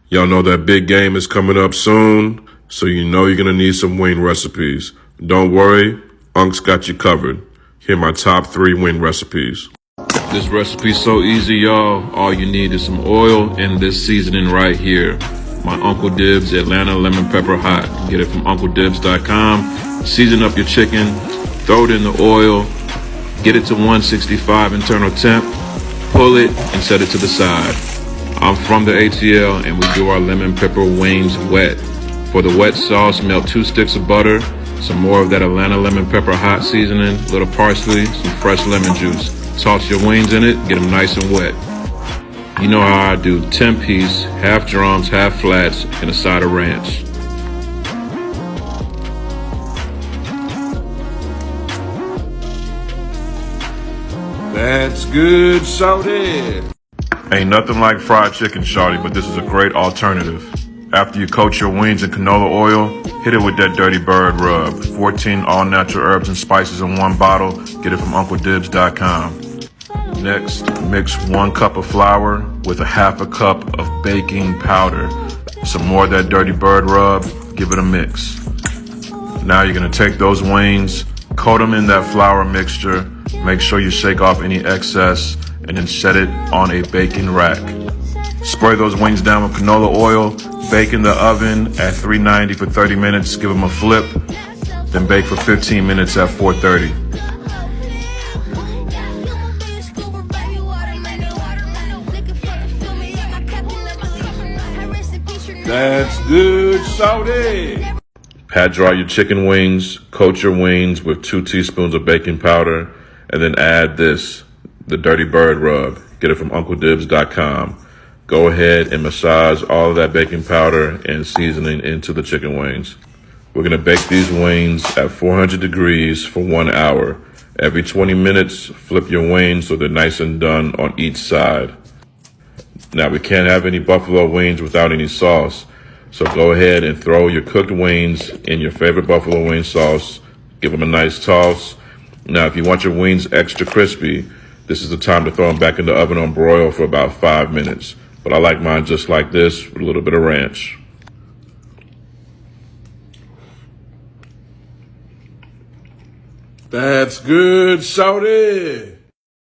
Y'all know that big game is coming up soon, so you know you're gonna need some wing recipes. Don't worry, Unc's got you covered. Here are my top 3 wing recipes. This recipe's so easy, y'all. All you need is some oil and this seasoning right here. My Uncle Dibs Atlanta Lemon Pepper Hot. Get it from UncleDibs.com. Season up your chicken, throw it in the oil, get it to 165 internal temp, pull it and set it to the side. I'm from the ATL and we do our lemon pepper wings wet. For the wet sauce, melt 2 sticks of butter, some more of that Atlanta lemon pepper hot seasoning, a little parsley, some fresh lemon juice. Toss your wings in it, get them nice and wet. You know how I do, 10-piece, half drums, half flats, and a side of ranch. That's good, shorty. Ain't nothing like fried chicken, shawty, but this is a great alternative. After you coat your wings in canola oil, hit it with that Dirty Bird rub. 14 all-natural herbs and spices in 1 bottle. Get it from UncleDibs.com. Next, mix 1 cup of flour with a half a cup of baking powder. Some more of that Dirty Bird rub. Give it a mix. Now you're gonna take those wings, coat them in that flour mixture. Make sure you shake off any excess and then set it on a baking rack. Spray those wings down with canola oil, bake in the oven at 390 for 30 minutes, give them a flip, then bake for 15 minutes at 430. That's good, shorty. Pat dry your chicken wings, coat your wings with 2 teaspoons of baking powder, and then add this, the Dirty Bird rub. Get it from UncleDibs.com. Go ahead and massage all of that baking powder and seasoning into the chicken wings. We're gonna bake these wings at 400 degrees for 1 hour. Every 20 minutes, flip your wings so they're nice and done on each side. Now, we can't have any buffalo wings without any sauce, so go ahead and throw your cooked wings in your favorite buffalo wing sauce. Give them a nice toss. Now, if you want your wings extra crispy, this is the time to throw them back in the oven on broil for about 5 minutes. But I like mine just like this with a little bit of ranch. That's good, shorty.